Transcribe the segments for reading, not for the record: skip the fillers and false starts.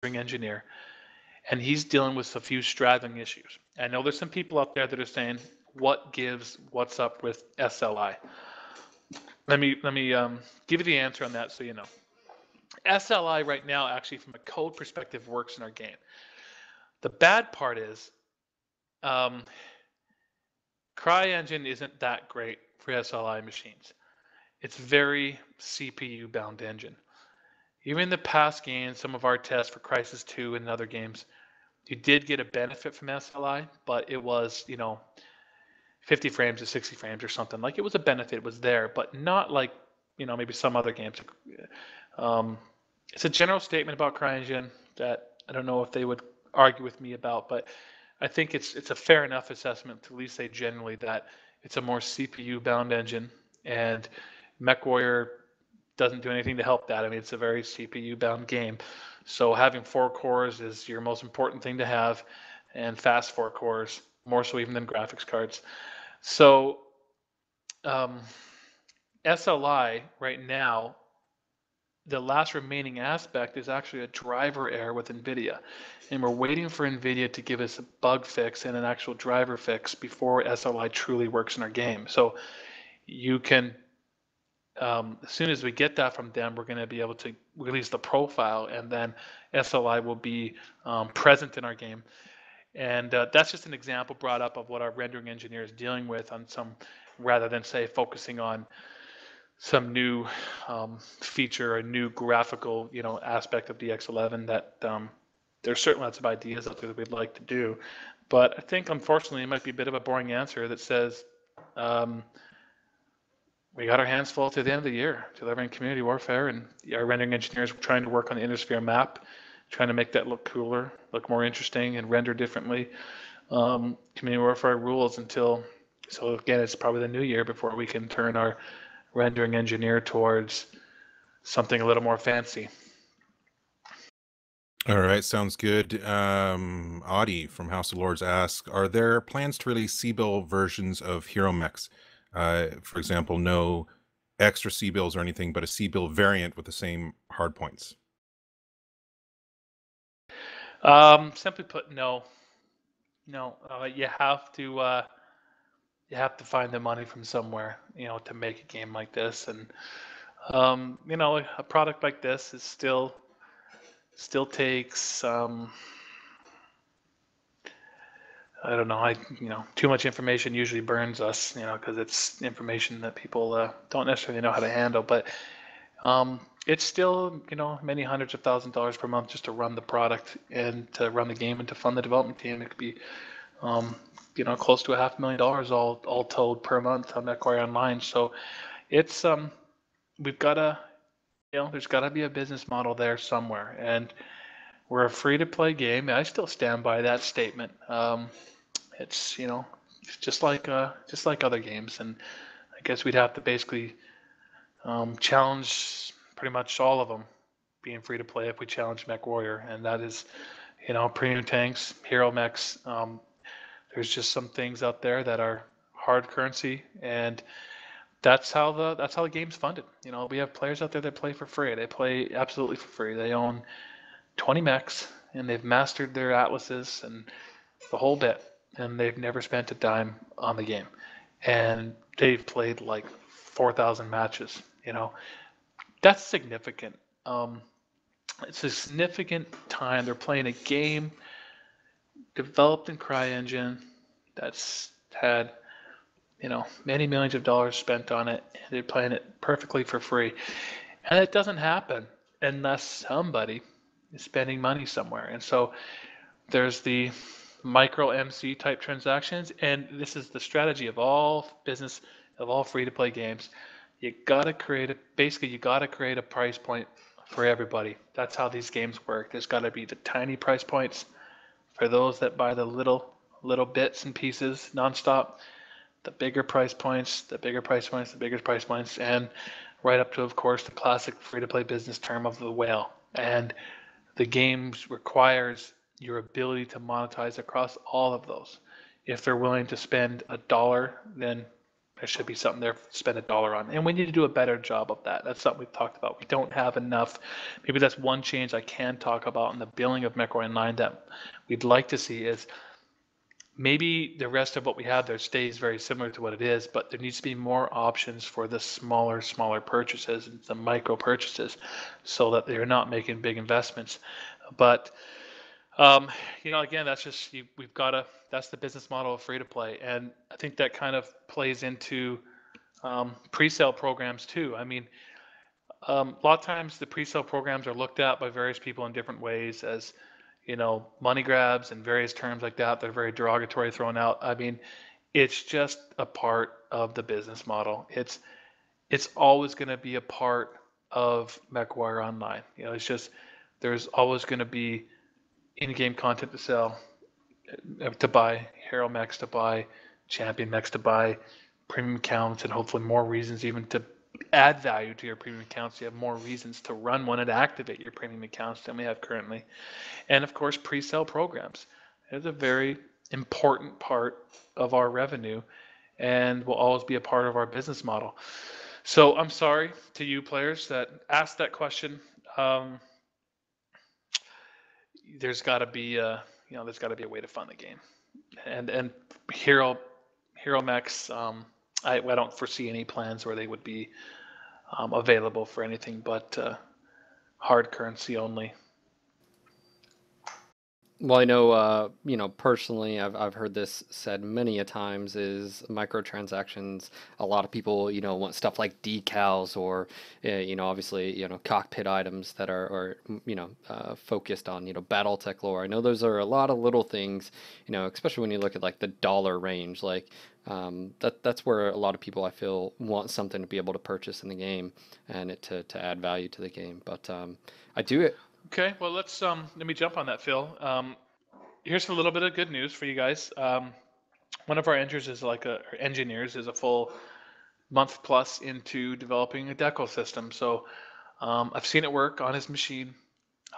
engineer, and he's dealing with a few straddling issues. I know there's some people out there that are saying, "What gives? What's up with SLI?" Let me give you the answer on that so you know. SLI right now, actually, from a code perspective, works in our game. The bad part is, um, CryEngine isn't that great for SLI machines. It's very CPU bound engine. Even in the past games, some of our tests for Crisis 2 and other games, you did get a benefit from SLI, but it was, 50 frames to 60 frames or something. Like, it was a benefit, it was there, but not like, maybe some other games. Um, it's a general statement about CryEngine that I don't know if they would argue with me about, but I think it's a fair enough assessment to at least say generally that it's a more CPU bound engine, and MechWarrior doesn't do anything to help that. I mean, it's a very CPU bound game. So having 4 cores is your most important thing to have, and fast 4 cores, more so even than graphics cards. So um, SLI right now, the last remaining aspect is actually a driver error with NVIDIA. And we're waiting for NVIDIA to give us a bug fix and an actual driver fix before SLI truly works in our game. So you can, as soon as we get that from them, we're going to be able to release the profile, and then SLI will be present in our game. And that's just an example brought up of what our rendering engineer is dealing with on some, rather than say focusing on some new feature, a new graphical, aspect of DX11 that there's certainly lots of ideas out there that we'd like to do. But I think, unfortunately, it might be a bit of a boring answer that says we got our hands full to the end of the year, delivering community warfare, and our rendering engineers were trying to work on the Innisphere map, trying to make that look cooler, look more interesting, and render differently. Community warfare rules until, so again, it's probably the new year before we can turn our rendering engineer towards something a little more fancy. All right, sounds good. Audie from House of Lords asks, are there plans to release C-bill versions of Hero Mechs? For example, no extra C-bills or anything, but a C-bill variant with the same hard points. Simply put, no. No, you have to find the money from somewhere, to make a game like this. And a product like this is still takes I don't know, too much information usually burns us, because it's information that people don't necessarily know how to handle. But it's still, many hundreds of $1,000s per month just to run the product and to run the game and to fund the development team. It could be close to $500,000 all told per month on MechWarrior Online. So it's we've got to, there's got to be a business model there somewhere, and we're a free-to-play game. I still stand by that statement. It's just like other games, and I guess we'd have to basically challenge pretty much all of them being free to play if we challenge MechWarrior, and that is, premium tanks, hero mechs. There's just some things out there that are hard currency, and that's how the game's funded. We have players out there that play for free. They play absolutely for free. They own 20 mechs, and they've mastered their atlases and the whole bit, and they've never spent a dime on the game. And they've played like 4,000 matches. That's significant. It's a significant time. They're playing a game developed in CryEngine that's had, many millions of dollars spent on it, and they're playing it perfectly for free. And it doesn't happen unless somebody is spending money somewhere. And so there's the micro MC type transactions, and this is the strategy of all business, of all free-to-play games. You gotta create a price point for everybody. That's how these games work. There's got to be the tiny price points for those that buy the little bits and pieces nonstop. The bigger price points, the bigger price points, the bigger price points, and right up to, of course, the classic free-to-play business term of the whale. And the game requires your ability to monetize across all of those. If they're willing to spend $1, then There should be something there to spend $1 on. And we need to do a better job of that. That's something we've talked about. We don't have enough. Maybe that's one change I can talk about in the billing of MechWarrior Online that we'd like to see is maybe the rest of what we have there stays very similar to what it is, but there needs to be more options for the smaller purchases and the micro purchases so that they're not making big investments. But again, that's just we've got to. That's the business model of free to play, and I think that kind of plays into pre-sale programs too. I mean, a lot of times the pre-sale programs are looked at by various people in different ways as, money grabs and various terms like that. They're very derogatory thrown out. I mean, it's just a part of the business model. It's always going to be a part of MechWarrior Online. It's just there's always going to be in-game content to sell, to buy hero mechs, to buy champion mechs, to buy premium accounts, and hopefully more reasons even to add value to your premium accounts. You have more reasons to run one and activate your premium accounts than we have currently. And of course, pre-sale programs. It's a very important part of our revenue and will always be a part of our business model. So I'm sorry to you players that asked that question. There's got to be a way to fund the game, and hero mechs. I don't foresee any plans where they would be available for anything but hard currency only. Well, I know, personally, I've heard this said many a times is microtransactions. A lot of people, want stuff like decals or, obviously, cockpit items that are focused on, BattleTech lore. I know those are a lot of little things, especially when you look at like the dollar range, like that's where a lot of people I feel want something to be able to purchase in the game and it to add value to the game. But I do it. Okay, well let me jump on that, Phil. Here's a little bit of good news for you guys. One of our engineers is a full month plus into developing a decal system. So I've seen it work on his machine.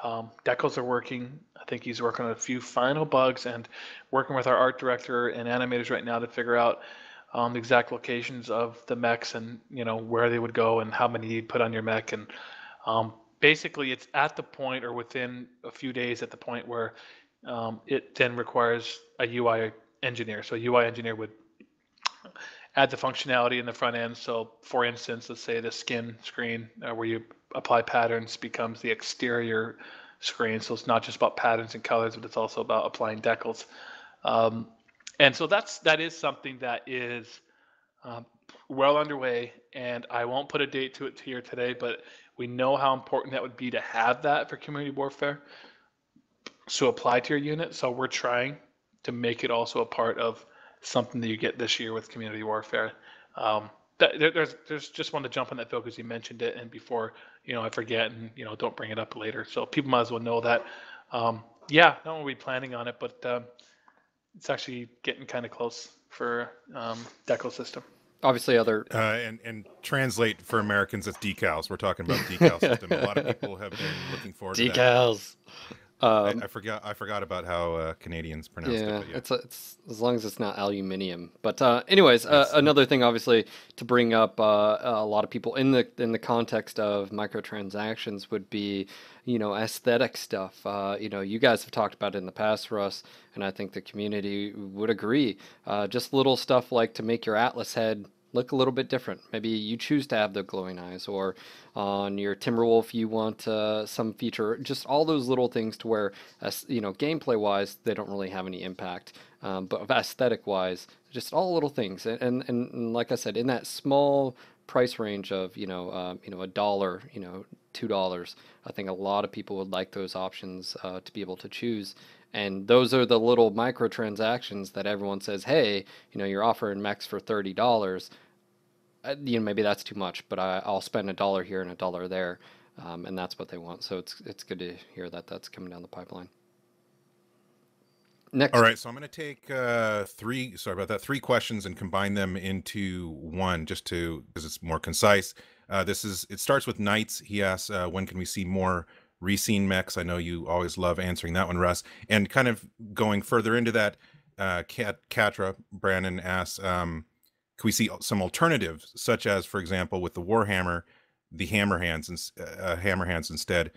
Decals are working. I think he's working on a few final bugs and working with our art director and animators right now to figure out the exact locations of the mechs and where they would go and how many you'd put on your mech. And basically, it's at the point or within a few days at the point where it then requires a UI engineer. So a UI engineer would add the functionality in the front end. So for instance, let's say the skin screen where you apply patterns becomes the exterior screen. So it's not just about patterns and colors, but it's also about applying decals. And so that is something that is well underway, and I won't put a date to it here today, but we know how important that would be to have that for community warfare. So apply to your unit. So we're trying to make it also a part of something that you get this year with community warfare. There's just wanted to jump on that, Phil, because you mentioned it, and before I forget and don't bring it up later. So people might as well know that. Yeah, no one will be planning on it, but it's actually getting kind of close for decal system. Obviously, other and translate for Americans, it's decals. We're talking about decal system. A lot of people have been looking forward to that. decals. I forgot about how Canadians pronounce it. But yeah. It's as long as it's not aluminium. But anyways, another thing, obviously, to bring up a lot of people in the context of microtransactions would be, aesthetic stuff. You guys have talked about it in the past, Russ, and I think the community would agree. Just little stuff like to make your Atlas head look a little bit different. Maybe you choose to have the glowing eyes, or on your Timberwolf you want some feature. Just all those little things to where, gameplay wise, they don't really have any impact. But aesthetic wise, just all little things. And like I said, in that small price range of $1, $2, I think a lot of people would like those options to be able to choose. And those are the little microtransactions that everyone says, hey, you're offering mechs for $30. Maybe that's too much, but I'll spend $1 here and $1 there, and that's what they want. So it's good to hear that that's coming down the pipeline. Next. All right, so I'm going to take three questions and combine them into one, just because it's more concise. It starts with Knights. He asks, when can we see more Reseen mechs? I know you always love answering that one, Russ. And kind of going further into that, Katra Brandon asks, Could we see some alternatives, such as, for example, with the Warhammer, the hammer hands instead?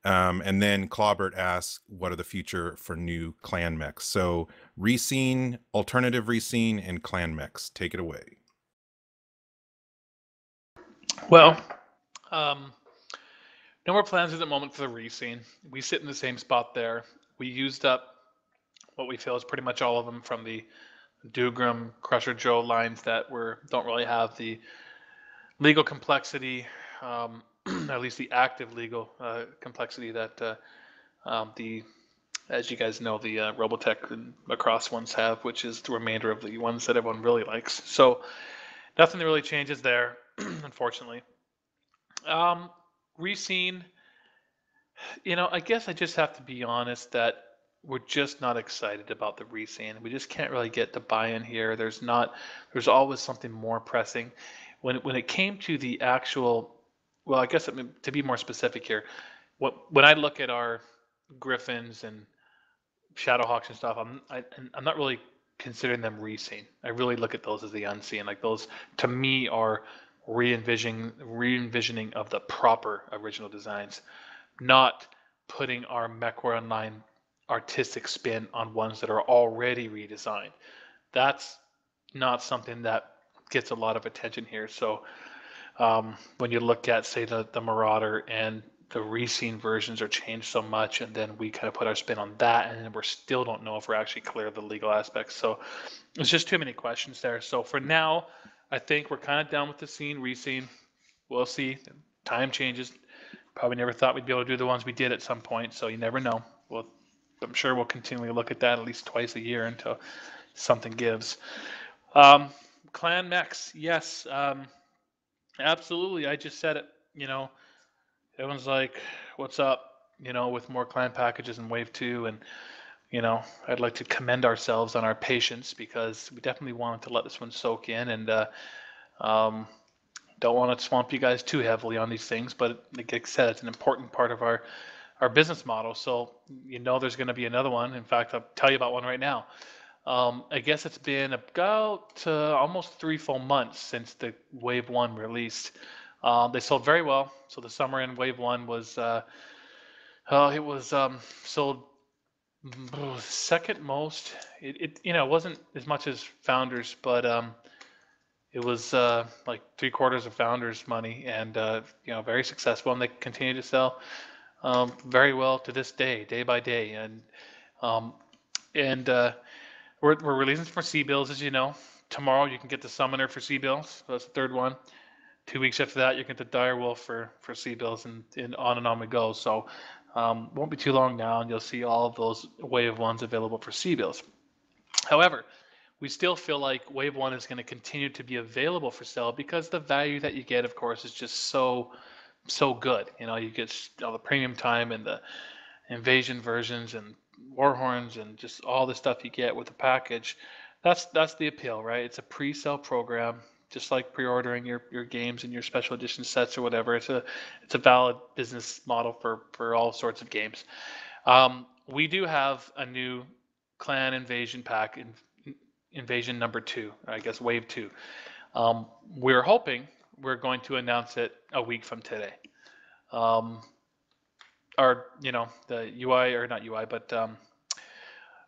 And then Clawbert asks, what are the future for new clan mechs? So rescene, alternative rescene, and clan mechs. Take it away. Well, no more plans at the moment for the rescene. We sit in the same spot there. We used up what we feel is pretty much all of them from the Dougram, Crusher Joe lines that don't really have the legal complexity, at least the active legal complexity that as you guys know, the Robotech and Macross ones have, which is the remainder of the ones that everyone really likes. So nothing really changes there, unfortunately. Rescene, I guess I just have to be honest that we're just not excited about the rescene. We just can't really get the buy-in here. There's always something more pressing. When it came to the actual, well, I guess to be more specific here, when I look at our Griffins and Shadowhawks and stuff, I'm not really considering them rescene. I really look at those as the unseen. Like those to me are re-envisioning of the proper original designs, not putting our MechWarrior Online artistic spin on ones that are already redesigned. That's not something that gets a lot of attention here. So when you look at, say, the Marauder and the rescene versions are changed so much, and then we kind of put our spin on that, and then we still don't know if we're actually clear of the legal aspects. So there's just too many questions there. So for now, I think we're kind of done with the rescene. We'll see. Time changes. Probably never thought we'd be able to do the ones we did at some point, so you never know. Well, I'm sure we'll continually look at that at least twice a year until something gives. Clan mechs, yes, absolutely. I just said it. Everyone's like, "What's up?" With more clan packages in Wave 2, and I'd like to commend ourselves on our patience because we definitely wanted to let this one soak in, and don't want to swamp you guys too heavily on these things. But like I said, it's an important part of our business model. So there's going to be another one. In fact, I'll tell you about one right now. I guess it's been about almost 3 full months since the Wave 1 released. They sold very well. So the summer in Wave 1 was, it was sold second most. It wasn't as much as Founders, but it was like 3/4 of Founders money, and very successful, and they continue to sell very well to this day, day by day, and we're releasing for C-Bills, as you know. Tomorrow you can get the Summoner for C-Bills. So that's the third one. 2 weeks after that, you get the Direwolf for C-Bills, and on we go. So won't be too long now, and you'll see all of those Wave 1s available for C-Bills. However, we still feel like Wave 1 is going to continue to be available for sale because the value that you get, of course, is just so good. You get all the premium time and the invasion versions and Warhorns and just all the stuff you get with the package. That's the appeal, right? It's a pre-sale program, just like pre-ordering your games and your special edition sets or whatever. It's a valid business model for all sorts of games. We do have a new Clan Invasion pack, Invasion number 2, I guess Wave 2. We're hoping we're going to announce it a week from today. The UI, or not UI, but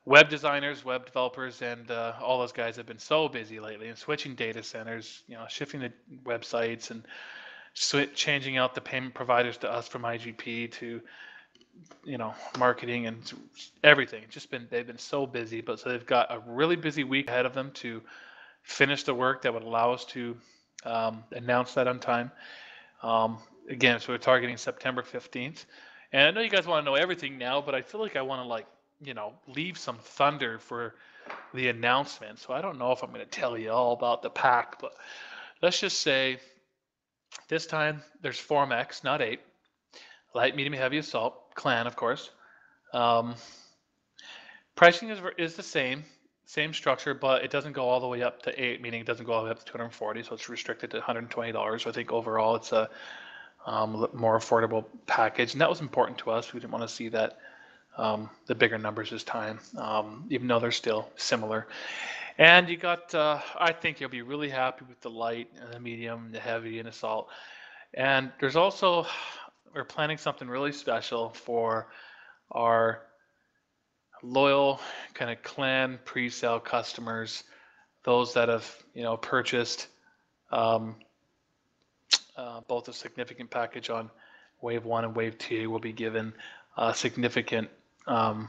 web designers, web developers, and all those guys have been so busy lately and switching data centers, shifting the websites and changing out the payment providers to us from IGP to, marketing and everything. They've been so busy, but so they've got a really busy week ahead of them to finish the work that would allow us to announce that on time. Again, so we're targeting September 15th. And I know you guys want to know everything now, but I feel like I want to leave some thunder for the announcement. So I don't know if I'm going to tell you all about the pack, but let's just say this time there's 4 mechs, not 8. Light, medium, heavy, assault, clan, of course. Pricing is the same structure, but it doesn't go all the way up to 8, meaning it doesn't go all the way up to $240, so it's restricted to $120. So I think overall it's a more affordable package, and that was important to us. We didn't want to see that the bigger numbers this time, even though they're still similar. And you got, I think you'll be really happy with the light and the medium, the heavy and assault. And there's also, we're planning something really special for our loyal kind of clan pre-sale customers, those that have, purchased um, both a significant package on Wave 1 and Wave 2 will be given a significant um,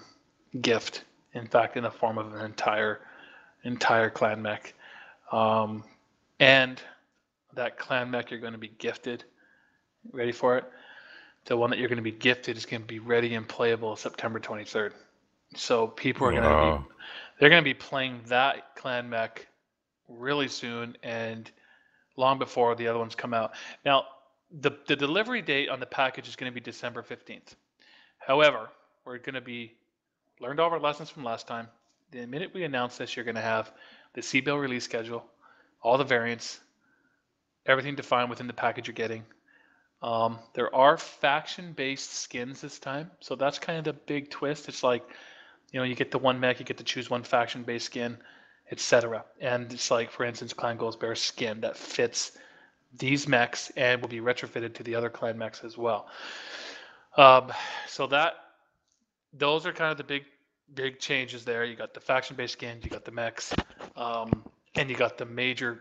gift, in fact, in the form of an entire clan mech. And that clan mech you're going to be gifted, ready for it? The one that you're going to be gifted is going to be ready and playable September 23rd. So people are going to be, they're going to be playing that clan mech really soon and long before the other ones come out. Now, the delivery date on the package is going to be December 15th. However, we're going to be learned all our lessons from last time. The minute we announce this, you're going to have the C-Bill release schedule, all the variants, everything defined within the package you're getting. There are faction-based skins this time, so that's kind of the big twist. It's like, you get the one mech, you get to choose one faction-based skin, etc. And it's like, for instance, Clan Ghost Bear skin that fits these mechs and will be retrofitted to the other clan mechs as well. So those are kind of the big changes there. You got the faction-based skins, you got the mechs, and you got the major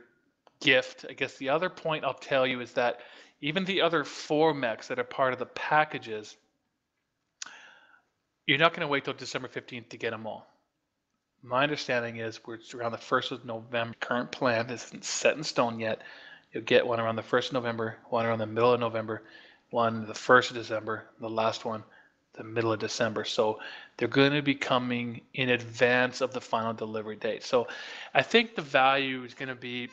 gift. I guess the other point I'll tell you is that even the other 4 mechs that are part of the packages, you're not going to wait till December 15th to get them all. My understanding is we're around the 1st of November. Current plan isn't set in stone yet. You'll get one around the 1st of November, one around the middle of November, one the 1st of December, the last one the middle of December. So they're going to be coming in advance of the final delivery date. So I think the value is going to be,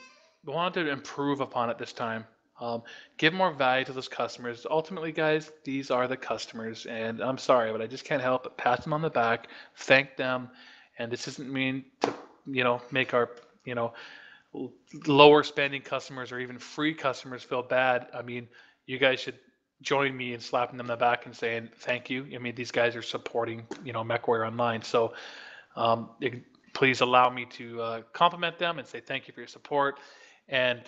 we wanted to improve upon it this time. Give more value to those customers. Ultimately, guys, these are the customers, and I'm sorry, but I just can't help but pat them on the back, thank them, and this doesn't mean to, make our, lower spending customers or even free customers feel bad. I mean, you guys should join me in slapping them on the back and saying thank you. I mean, these guys are supporting, MechWarrior Online, so please allow me to compliment them and say thank you for your support. And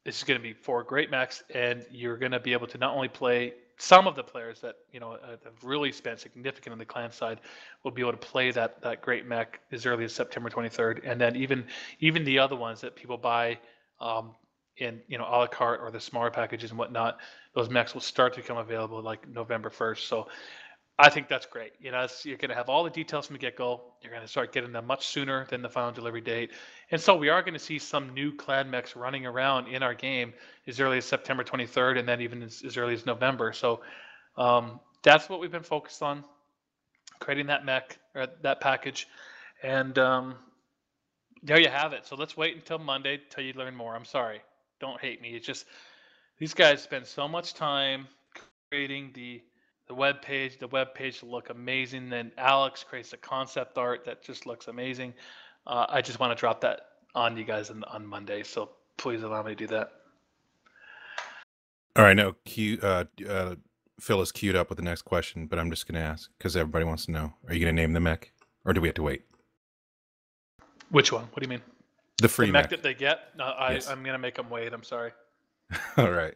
this is going to be 4 great mechs, and you're going to be able to not only play, some of the players that have really spent significant on the clan side will be able to play that great mech as early as September 23rd, and then even the other ones that people buy in a la carte or the smaller packages and whatnot, those mechs will start to become available like November 1st. So I think that's great. You're going to have all the details from the get-go. You're going to start getting them much sooner than the final delivery date. And so we are going to see some new clan mechs running around in our game as early as September 23rd, and then even as early as November. So that's what we've been focused on, creating that mech, or that package. And there you have it. So let's wait until Monday till you learn more. I'm sorry. Don't hate me. It's just these guys spend so much time creating the web page. The web page will look amazing. Then Alex creates a concept art that just looks amazing. I just want to drop that on you guys on Monday, so please allow me to do that. All right, no, Phil is queued up with the next question, but I'm just going to ask because everybody wants to know: are you going to name the mech, or do we have to wait? Which one? What do you mean? The free mech that they get? Yes. I'm going to make them wait. I'm sorry. All right.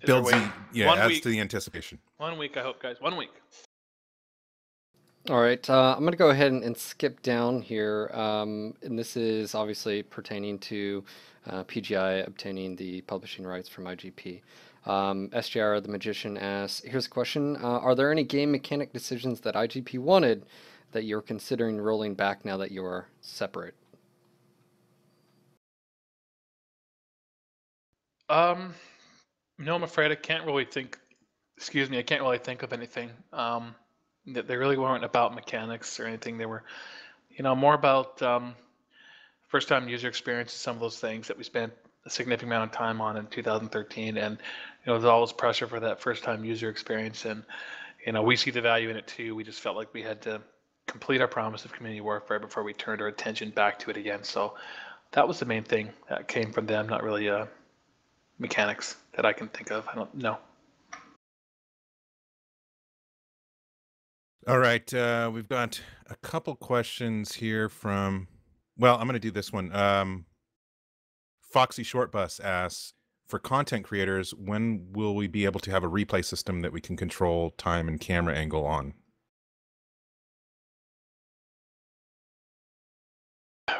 Builds adds to the anticipation. 1 week, I hope, guys. 1 week. All right. I'm going to go ahead and skip down here. And this is obviously pertaining to PGI obtaining the publishing rights from IGP. SJR the Magician asks, here's a question. Are there any game mechanic decisions that IGP wanted that you're considering rolling back now that you're separate? No, I'm afraid I can't really think. Excuse me, I can't really think of anything. They really weren't about mechanics or anything. They were, more about first-time user experience and some of those things that we spent a significant amount of time on in 2013. And there's always pressure for that first-time user experience, and we see the value in it too. We just felt like we had to complete our promise of community warfare before we turned our attention back to it again. So that was the main thing that came from them, not really mechanics that I can think of. I don't know. All right, we've got a couple questions here from Well, I'm going to do this one. Foxy Shortbus asks, for content creators, when will we be able to have a replay system that we can control time and camera angle on?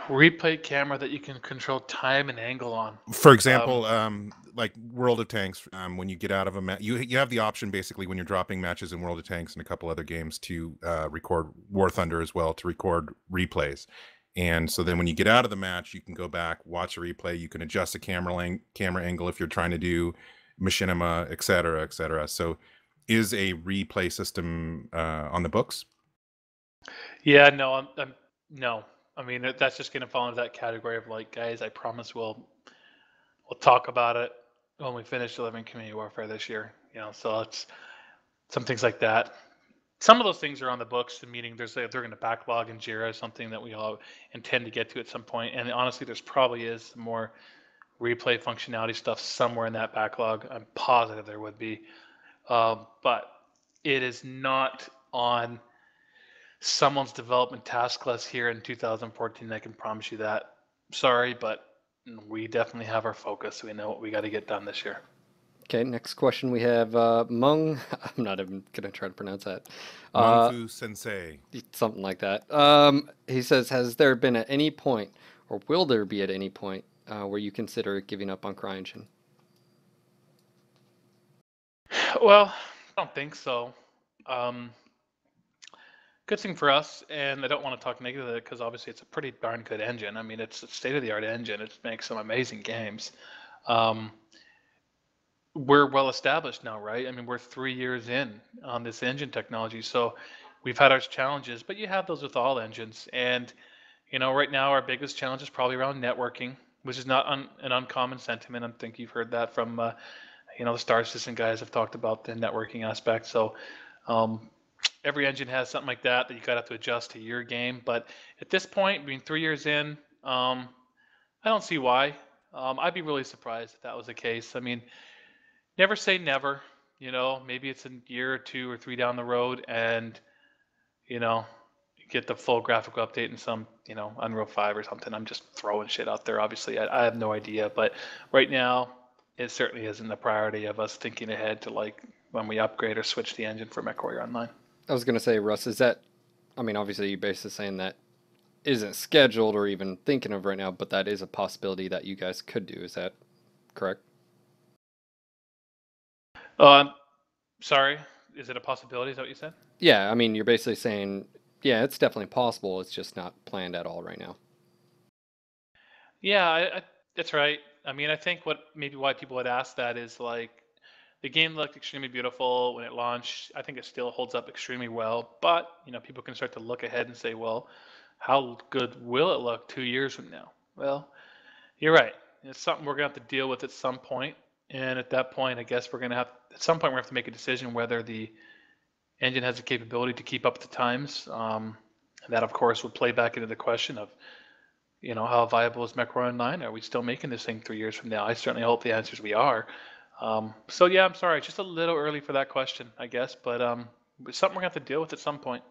Replay camera that you can control time and angle on. For example, like World of Tanks, when you get out of a match, you have the option basically when you're dropping matches in World of Tanks and a couple other games to record War Thunder as well, to record replays. And so then when you get out of the match, you can go back, watch a replay. You can adjust the camera angle if you're trying to do machinima, et cetera, et cetera. So is a replay system on the books? Yeah, no, no. I mean, that's just going to fall into that category of like, guys, I promise we'll talk about it when we finish delivering Community Warfare this year. You know, so it's some things like that. Some of those things are on the books, meaning they're going to backlog in Jira, something that we all intend to get to at some point. And honestly, there's probably is some more replay functionality stuff somewhere in that backlog. I'm positive there would be, but it is not on someone's development task list here in 2014. I can promise you that. Sorry, but we definitely have our focus. We know what we got to get done this year. Okay, next question we have Mung. I'm not even going to try to pronounce that. Mung-Fu Sensei. Something like that. He says, has there been at any point, or will there be at any point, where you consider giving up on CryEngine? Well, I don't think so. Good thing for us, and I don't want to talk negative of it because obviously it's a pretty darn good engine. I mean, it's a state-of-the-art engine. It makes some amazing games. We're well established now, right? I mean, we're 3 years in on this engine technology, so we've had our challenges, but you have those with all engines. And you know, right now our biggest challenge is probably around networking, which is not an uncommon sentiment. I think you've heard that from you know, the Star Citizen guys have talked about the networking aspect. So every engine has something like that you gotta have to adjust to your game. But at this point, being 3 years in, I don't see why. I'd be really surprised if that was the case. I mean, never say never. You know, maybe it's a year or 2 or 3 down the road, and you know, get the full graphical update in some, you know, Unreal 5 or something. I'm just throwing shit out there. Obviously, I have no idea, but right now, it certainly isn't the priority of us thinking ahead to like when we upgrade or switch the engine for MechWarrior Online. I was going to say, Russ, is that, I mean, obviously you're basically saying that isn't scheduled or even thinking of right now, but that is a possibility that you guys could do. Is that correct? Sorry, is it a possibility? Is that what you said? Yeah, I mean, you're basically saying, yeah, it's definitely possible. It's just not planned at all right now. Yeah, that's right. I mean, I think maybe why people would ask that is like the game looked extremely beautiful when it launched. I think it still holds up extremely well, but you know, people can start to look ahead and say, well, how good will it look 2 years from now? Well, you're right. It's something we're gonna have to deal with at some point, and at that point, I guess we're gonna have at some point we have to make a decision whether the engine has the capability to keep up with the times. And that, of course, would play back into the question of, you know, how viable is MechWarrior Online? Are we still making this thing 3 years from now? I certainly hope the answer is we are. So yeah, I'm sorry, just a little early for that question, I guess, but it's something we're gonna have to deal with at some point.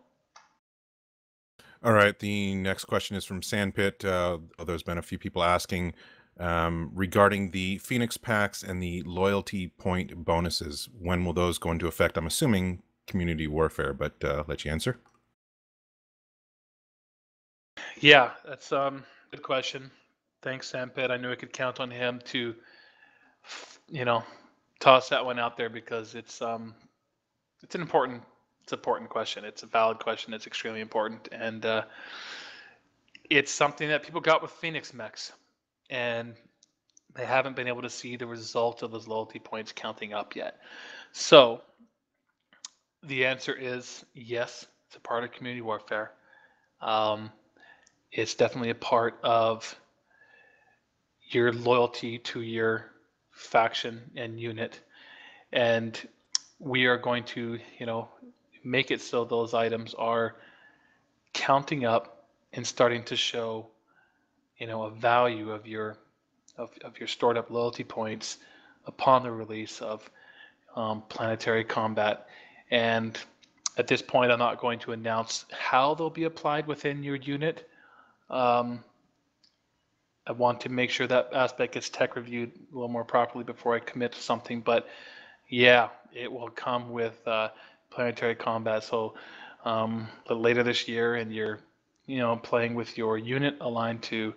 All right. The next question is from Sandpit. There's been a few people asking regarding the Phoenix packs and the loyalty point bonuses. When will those go into effect? I'm assuming Community Warfare, but let you answer. Yeah, that's good question. Thanks, Sampit. I knew I could count on him to, you know, toss that one out there because it's an important question. It's a valid question. It's extremely important, and it's something that people got with Phoenix mechs, and they haven't been able to see the result of those loyalty points counting up yet. So the answer is yes. It's a part of community warfare. It's definitely a part of your loyalty to your faction and unit, and we are going to, you know, make it so those items are counting up and starting to show, you know, a value of your stored up loyalty points upon the release of planetary combat. And at this point, I'm not going to announce how they'll be applied within your unit. I want to make sure that aspect gets tech reviewed a little more properly before I commit to something. But yeah, it will come with planetary combat. So but later this year, and you're playing with your unit aligned to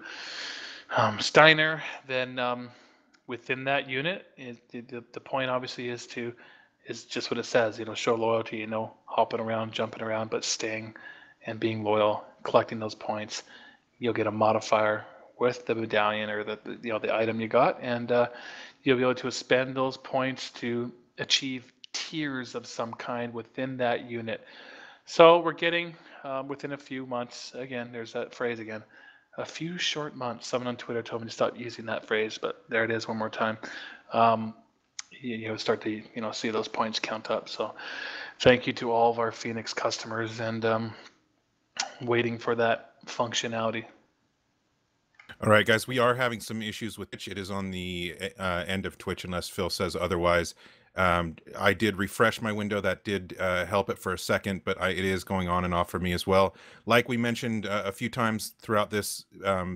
Steiner, then within that unit, the point obviously is just what it says. Show loyalty. Hopping around, jumping around, but staying and being loyal, collecting those points. You'll get a modifier with the medallion or the item you got, and you'll be able to spend those points to achieve tiers of some kind within that unit. So we're getting within a few months. Again, there's that phrase again. A few short months. Someone on Twitter told me to stop using that phrase, but there it is one more time. Start to see those points count up. So thank you to all of our Phoenix customers, and waiting for that functionality. All right, guys, we are having some issues with Twitch. It is on the end of Twitch, unless Phil says otherwise. I did refresh my window. That did help it for a second, but it is going on and off for me as well. Like we mentioned a few times throughout this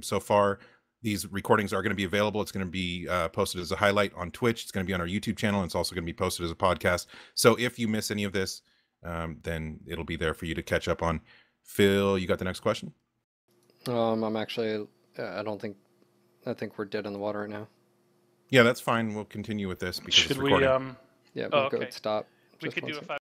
so far, these recordings are going to be available. It's going to be posted as a highlight on Twitch. It's going to be on our YouTube channel. And it's also going to be posted as a podcast. So if you miss any of this, then it'll be there for you to catch up on. Phil, you got the next question? I'm actually... I think we're dead in the water right now. Yeah, that's fine. We'll continue with this because Should it's recording. Yeah, we'll go stop. We could do a 5